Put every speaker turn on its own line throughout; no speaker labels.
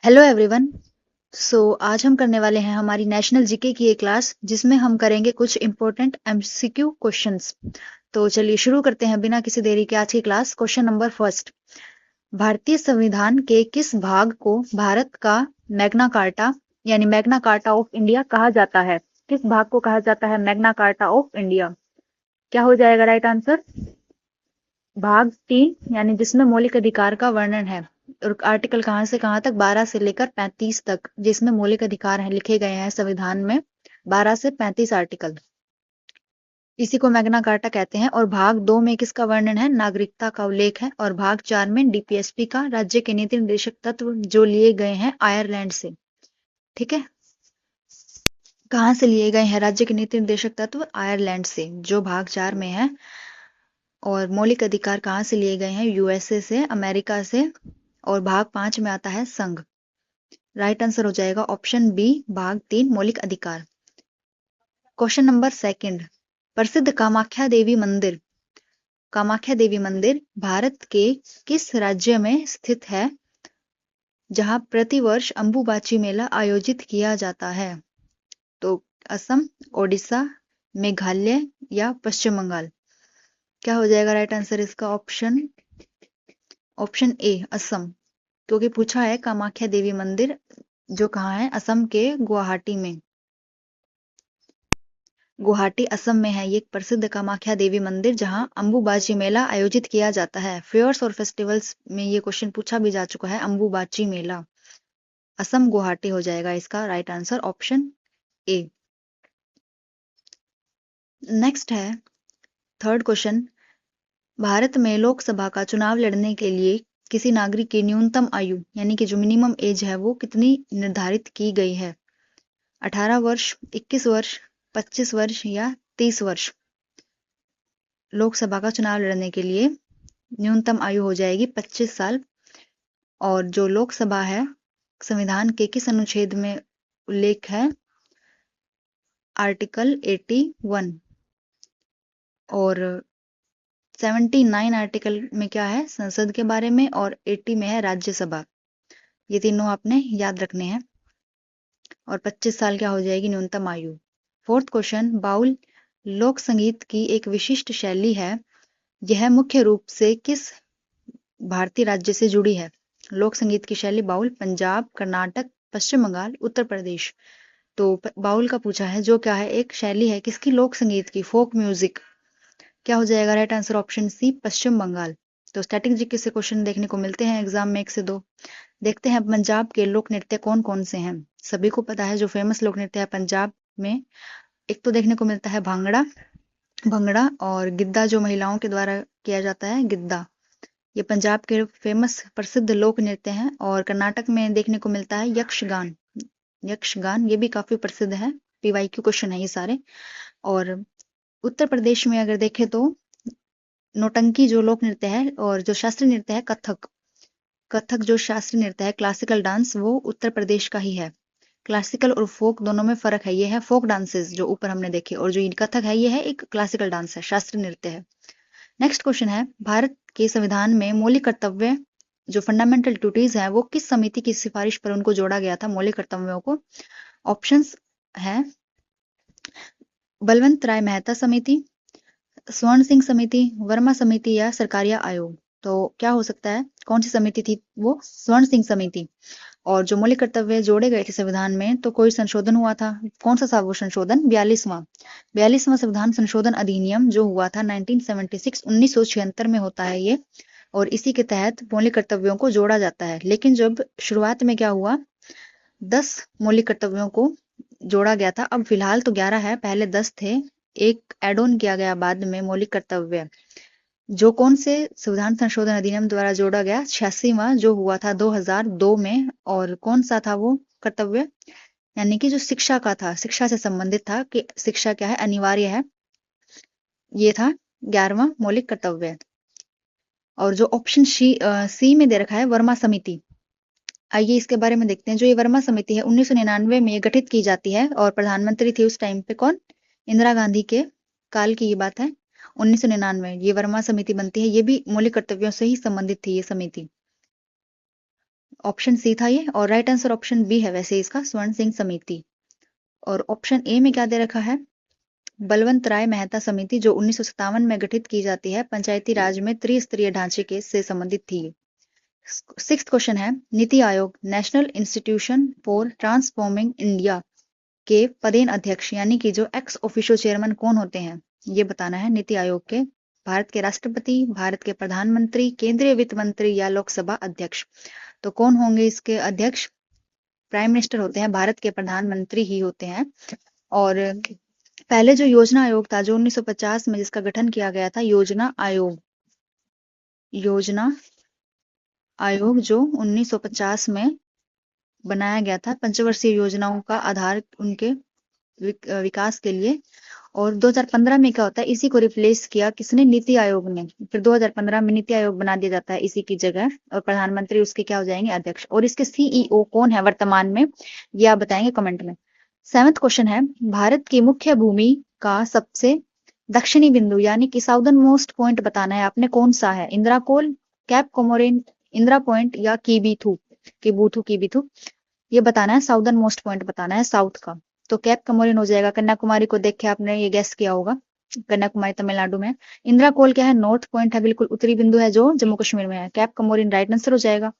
Hello everyone. आज हम करने वाले हैं हमारी नेशनल जीके की एक क्लास जिसमें हम करेंगे कुछ इंपॉर्टेंट एमसीक्यू क्वेश्चंस। तो चलिए शुरू करते हैं बिना किसी देरी के आज की क्लास। Question number first. भारतीय संविधान के किस भाग को भारत का मैग्ना कार्टा यानी मैग्ना कार्टा ऑफ इंडिया कहा जाता है? किस भाग को कहा जाता है मैग्ना कार्टा ऑफ इंडिया? क्या हो जाएगा राइट आंसर? भाग 3 यानी जिसमें मौलिक अधिकार का वर्णन है। और आर्टिकल कहाँ से कहाँ तक? 12 से लेकर 35 तक जिसमें मौलिक अधिकार हैं लिखे गए हैं संविधान में। 12 से 35 आर्टिकल, इसी को मैग्ना कार्टा कहते हैं। और भाग 2 में किसका वर्णन है? नागरिकता का उल्लेख है। और भाग 4 में डीपीएसपी का, राज्य के नीति निर्देशक तत्व जो लिए गए हैं आयरलैंड से। ठीक है, कहाँ से लिए गए हैं राज्य के नीति निर्देशक तत्व? आयरलैंड से, जो भाग 4 में है। और मौलिक अधिकार कहाँ से लिए गए हैं? यूएसए से, अमेरिका से। और भाग 5 में आता है संघ। राइट आंसर हो जाएगा ऑप्शन बी, भाग 3 मौलिक अधिकार। Question number second. प्रसिद्ध कामाख्या देवी मंदिर, कामाख्या देवी मंदिर भारत के किस राज्य में स्थित है जहां प्रतिवर्ष अंबुबाची मेला आयोजित किया जाता है? तो असम, ओडिशा, मेघालय या पश्चिम बंगाल? क्या हो जाएगा राइट आंसर इसका? Option A, Assam. क्योंकि पूछा है कामाख्या देवी मंदिर जो कहाँ है? असम के गुवाहाटी में। गुवाहाटी असम में है ये प्रसिद्ध कामाख्या देवी मंदिर जहां अंबुबाची मेला आयोजित किया जाता है। फेयर्स और फेस्टिवल्स में ये क्वेश्चन पूछा भी जा चुका है। अंबुबाची मेला, असम गुवाहाटी हो जाएगा इसका right answer, option A. Next है थर्ड क्वेश्चन। भारत में लोकसभा का चुनाव लड़ने के लिए किसी नागरिक की न्यूनतम आयु यानी कि जो मिनिमम एज है वो कितनी निर्धारित की गई है? 18 वर्ष, 21 वर्ष, 25 वर्ष या 30 वर्ष? लोकसभा का चुनाव लड़ने के लिए न्यूनतम आयु हो जाएगी 25 साल। और जो लोकसभा है, संविधान के किस अनुच्छेद में उल्लेख है? आर्टिकल 81। और 79 आर्टिकल में क्या है? संसद के बारे में। और 80 में है राज्यसभा। ये तीनों आपने याद रखने हैं। और 25 साल क्या हो जाएगी न्यूनतम आयु। Fourth question. बाउल लोक संगीत की एक विशिष्ट शैली है, यह मुख्य रूप से किस भारतीय राज्य से जुड़ी है? लोक संगीत की शैली बाउल पंजाब, कर्नाटक, पश्चिम बंगाल, उत्तर प्रदेश? तो बाउल का पूछा है जो क्या है? एक शैली है किसकी? लोक संगीत की, फोक म्यूजिक। क्या हो जाएगा राइट आंसर? ऑप्शन सी, पश्चिम बंगाल। तो स्टैटिक जीके से क्वेश्चन देखने को मिलते हैं एग्जाम में 1 से 2। देखते हैं पंजाब के लोक नृत्य कौन कौन से हैं। सभी को पता है जो फेमस लोक नृत्य है पंजाब में। एक तो देखने को मिलता है भांगड़ा, भंगड़ा और गिद्दा, जो महिलाओं के द्वारा किया जाता है गिद्दा। ये पंजाब के फेमस प्रसिद्ध लोक नृत्य हैं। और कर्नाटक में देखने को मिलता है यक्षगान। यक्षगान ये भी काफी प्रसिद्ध है। पीवाईक्यू क्वेश्चन है ये सारे। और उत्तर प्रदेश में अगर देखें तो नौटंकी जो लोक नृत्य है, और जो शास्त्रीय नृत्य है कथक। कथक जो शास्त्रीय नृत्य है, क्लासिकल डांस, वो उत्तर प्रदेश का ही है। क्लासिकल और फोक दोनों में फर्क है। ये है फोक डांसेस जो ऊपर हमने देखे, और जो कथक है ये है एक क्लासिकल डांस है, शास्त्रीय नृत्य है। नेक्स्ट क्वेश्चन है। भारत के संविधान में मौलिक कर्तव्य जो फंडामेंटल ड्यूटीज है वो किस समिति की सिफारिश पर उनको जोड़ा गया था? मौलिक कर्तव्यों को। ऑप्शंस है बलवंत राय मेहता समिति, स्वर्ण सिंह समिति, वर्मा समिति या सरकारिया आयोग? तो क्या हो सकता है? कौन सी समिति थी वो? स्वर्ण सिंह समिति। और जो मौलिक कर्तव्य जोड़े गए थे संविधान में तो कोई संशोधन हुआ था। कौन सा था वो संशोधन? 42वां संविधान संशोधन अधिनियम जो हुआ था 1976 1976 में होता है ये। और इसी के तहत मौलिक कर्तव्यों को जोड़ा जाता है। लेकिन जब शुरुआत में क्या हुआ, 10 मौलिक कर्तव्यों को जोड़ा गया था। अब फिलहाल तो 11 है, पहले 10 थे। एक एड ऑन किया गया बाद में मौलिक कर्तव्य, जो कौन से संविधान संशोधन अधिनियम द्वारा जोड़ा गया? 86वां, जो हुआ था 2002 में। और कौन सा था वो कर्तव्य? यानी कि जो शिक्षा का था, शिक्षा से संबंधित था कि शिक्षा क्या है? अनिवार्य है। ये था 11वां मौलिक कर्तव्य। और जो ऑप्शन सी में दे रखा है वर्मा समिति, आइए इसके बारे में देखते हैं। जो ये वर्मा समिति है 1999 में ये गठित की जाती है। और प्रधानमंत्री थी उस टाइम पे कौन? इंदिरा गांधी के काल की ये बात है। 1999 ये वर्मा समिति बनती है। ये भी मौलिक कर्तव्यों से ही संबंधित थी ये समिति। ऑप्शन सी था ये, और राइट आंसर ऑप्शन बी है वैसे इसका, स्वर्ण सिंह समिति। और ऑप्शन ए में क्या दे रखा है, बलवंत राय मेहता समिति, जो 1957 में गठित की जाती है, पंचायती राज में त्रिस्तरीय ढांचे के से संबंधित थी। सिक्स्थ क्वेश्चन है, NITI Aayog national institution for transforming India के पदेन अध्यक्ष यानी कि जो एक्स ऑफिशियो चेयरमैन कौन होते हैं, ये बताना है। नीति आयोग के भारत के राष्ट्रपति, भारत के प्रधानमंत्री, केंद्रीय वित्त मंत्री या लोकसभा अध्यक्ष। तो कौन होंगे इसके अध्यक्ष? प्राइम मिनिस्टर होते हैं, भारत के प्रधानमंत्री ही होते हैं। और पहले जो योजना आयोग था, जो 1950 में जिसका गठन किया गया था, योजना आयोग जो 1950 में बनाया गया था, पंचवर्षीय योजनाओं का आधार उनके विकास के लिए। और 2015 में क्या होता है, इसी को रिप्लेस किया किसने? नीति आयोग ने। फिर 2015 में नीति आयोग बना दिया जाता है इसी की जगह, और प्रधानमंत्री उसके क्या हो जाएंगे? अध्यक्ष। और इसके सीईओ कौन है वर्तमान में, ये आप बताएंगे कमेंट में। 7वां क्वेश्चन है, भारत की मुख्य भूमि का सबसे दक्षिणी बिंदु यानी कि साउदर्न मोस्ट पॉइंट बताना है आपने, कौन सा है? इंदिरा कोल, कैप कोमोरिन, इंदिरा पॉइंट या कीबीथू, ये बताना है। साउदर्न मोस्ट पॉइंट बताना है साउथ का। तो कैप कोमोरिन हो जाएगा, कन्याकुमारी को देख के आपने ये गेस किया होगा, कन्याकुमारी तमिलनाडु में। इंदिरा कोल क्या है? नॉर्थ पॉइंट है, बिल्कुल उत्तरी बिंदु है जो जम्मू कश्मीर में है। कैप कोमोरिन राइट आंसर हो जाएगा।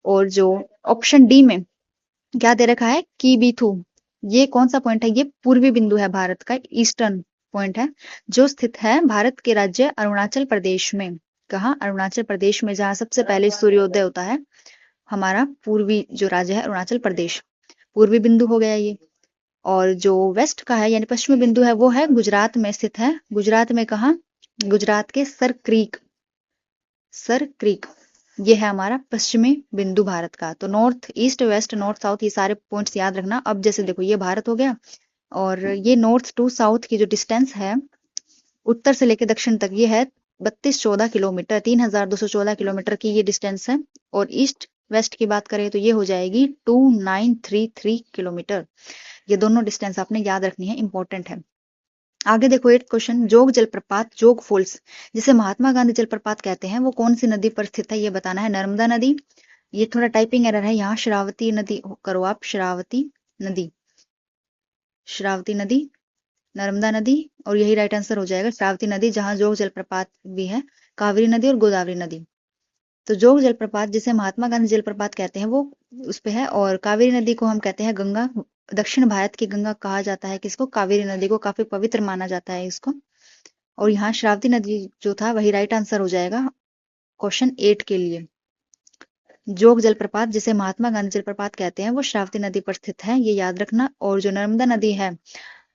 और जो ऑप्शन डी में क्या दे रखा है, कीबीथू, ये कौन सा पॉइंट है? ये पूर्वी बिंदु है भारत का, ईस्टर्न पॉइंट है, जो स्थित है भारत के राज्य अरुणाचल प्रदेश में। कहा? अरुणाचल प्रदेश में, जहां सबसे पहले सूर्योदय होता है। हमारा पूर्वी जो राज्य है अरुणाचल प्रदेश, पूर्वी बिंदु हो गया ये। और जो वेस्ट का है यानी पश्चिमी बिंदु है, वो है गुजरात में स्थित है। गुजरात में कहा? गुजरात के सर क्रीक, ये है हमारा पश्चिमी बिंदु भारत का। तो north east, west, north, south, ये सारे पॉइंट्स याद रखना। अब जैसे देखो, ये भारत हो गया, और ये नॉर्थ टू साउथ की जो डिस्टेंस है, उत्तर से लेकर दक्षिण तक, ये है 3214 किलोमीटर, 3214 किलोमीटर की ये डिस्टेंस है। और ईस्ट वेस्ट की बात करें तो ये हो जाएगी 2933 किलोमीटर। ये दोनों डिस्टेंस आपने याद रखनी है, इंपॉर्टेंट है। आगे देखो 8th क्वेश्चन, जोग जलप्रपात, जोग फॉल्स, जिसे महात्मा गांधी जलप्रपात कहते हैं, वो कौन सी नदी पर स्थित है, ये बताना है। नर्मदा नदी, ये थोड़ा टाइपिंग एरर है यहाँ, श्रावती नदी करो आप, श्रावती नदी, नर्मदा नदी, और यही राइट आंसर हो जाएगा, श्रावती नदी, जहां जोग जलप्रपात भी है, कावेरी नदी और गोदावरी नदी। तो जोग जलप्रपात जिसे महात्मा गांधी जलप्रपात कहते हैं, वो उस पे है। और कावेरी नदी को हम कहते हैं गंगा, दक्षिण भारत की गंगा कहा जाता है किसको? कावेरी नदी को, काफी पवित्र माना जाता है इसको। और यहाँ श्रावती नदी जो था वही राइट आंसर हो जाएगा क्वेश्चन 8 के लिए। जोग जलप्रपात जिसे महात्मा गांधी जलप्रपात कहते हैं, वो श्रावती नदी पर स्थित है, ये याद रखना। और जो नर्मदा नदी है,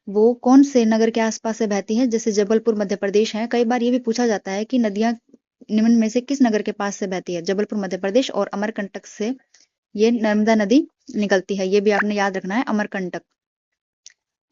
वो कौन से नगर के आसपास से बहती है? जैसे जबलपुर मध्य प्रदेश है। कई बार ये भी पूछा जाता है कि नदियां निम्न में से किस नगर के पास से बहती है? जबलपुर मध्य प्रदेश, और अमरकंटक से ये नर्मदा नदी निकलती है, ये भी आपने याद रखना है, अमरकंटक।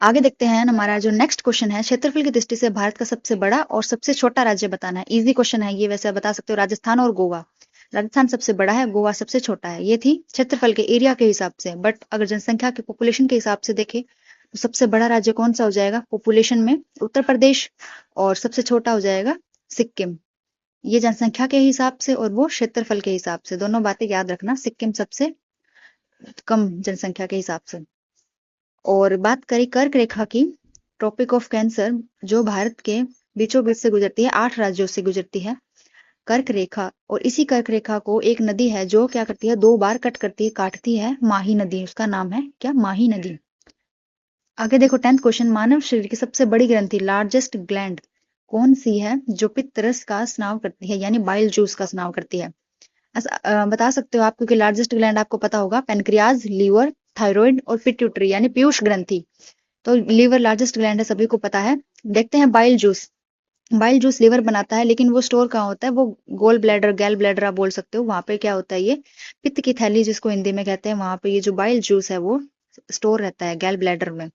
आगे देखते हैं, हमारा जो नेक्स्ट क्वेश्चन है, क्षेत्रफल की दृष्टि से भारत का सबसे बड़ा और सबसे छोटा राज्य बताना है। इजी क्वेश्चन है ये, वैसे बता सकते हो, राजस्थान और गोवा। राजस्थान सबसे बड़ा है, गोवा सबसे छोटा है। ये थी क्षेत्रफल के एरिया के हिसाब से, बट अगर जनसंख्या के पॉपुलेशन के हिसाब से देखें तो सबसे बड़ा राज्य कौन सा हो जाएगा पॉपुलेशन में? उत्तर प्रदेश। और सबसे छोटा हो जाएगा सिक्किम। ये जनसंख्या के हिसाब से और वो क्षेत्रफल के हिसाब से, दोनों बातें याद रखना। सिक्किम सबसे कम जनसंख्या के हिसाब से। और बात करें कर्क रेखा की, ट्रॉपिक ऑफ कैंसर, जो भारत के बीचों बीच से गुजरती है, 8 राज्यों से गुजरती है कर्क रेखा। और इसी कर्क रेखा को एक नदी है जो क्या करती है, 2 बार काटती है, माही नदी। उसका नाम है क्या? माही नदी। आगे देखो 10th क्वेश्चन, मानव शरीर की सबसे बड़ी ग्रंथि, लार्जेस्ट ग्लैंड कौन सी है जो पित्त रस का स्राव करती है, यानी बाइल जूस का स्राव करती है? बता सकते हो आप, क्योंकि लार्जेस्ट ग्लैंड आपको पता होगा, पेनक्रियाज, लीवर, थायराइड और पिट्यूटरी यानी पीयूष ग्रंथि। तो लीवर लार्जेस्ट ग्लैंड है, सभी को पता है। देखते हैं bile juice. Bile juice liver बनाता है, लेकिन वो स्टोर कहाँ होता है? वो गोल ब्लैडर, गैल ब्लैडर आप बोल सकते हो, वहां पे क्या होता है, ये पित्त की थैली जिसको हिंदी में कहते हैं, वहां पे ये जो बाइल जूस है वो स्टोर रहता है गैल ब्लैडर में।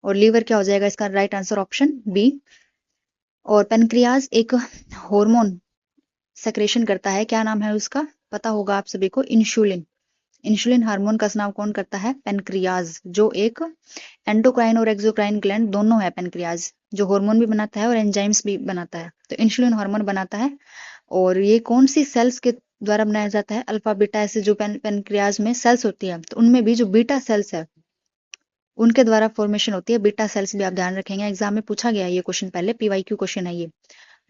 और लीवर क्या हो जाएगा इसका राइट आंसर? Option B. और पेनक्रियाज एक हार्मोन सेक्रेशन करता है, क्या नाम है उसका? पता होगा आप सभी को, इंसुलिन। इंसुलिन हार्मोन का स्राव कौन करता है? पेनक्रियाज, जो एक एंडोक्राइन और एक्सोक्राइन ग्लैंड दोनों है पेनक्रियाज, जो हार्मोन भी बनाता है और एंजाइम्स भी बनाता है। तो इंसुलिन हार्मोन बनाता है। और ये कौन सी सेल्स के द्वारा बनाया जाता है। अल्फा बीटा ऐसे जो पेनक्रियाज में सेल्स होती है, तो उनमें भी जो बीटा सेल्स है उनके द्वारा फॉर्मेशन होती है। बीटा सेल्स भी आप ध्यान रखेंगे, एग्जाम में पूछा गया है ये क्वेश्चन, पहले पीवाईक्यू क्वेश्चन है ये।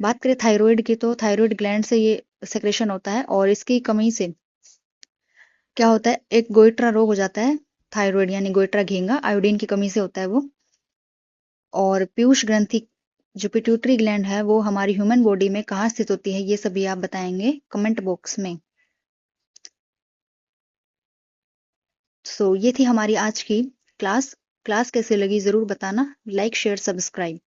बात करें थायराइड की, तो थायराइड ग्लैंड से ये सेक्रेशन होता है और इसकी कमी से क्या होता है, एक गोइट्रा रोग हो जाता है। थायराइड यानी गोइट्रा घेंगा, आयोडीन की कमी से होता है वो। और पीयूष ग्रंथि जो पिट्यूटरी ग्लैंड है वो हमारी ह्यूमन बॉडी में कहाँ स्थित होती है, ये सभी आप बताएंगे कमेंट बॉक्स में। ये थी हमारी आज की क्लास। क्लास कैसे लगी जरूर बताना, लाइक शेयर सब्सक्राइब।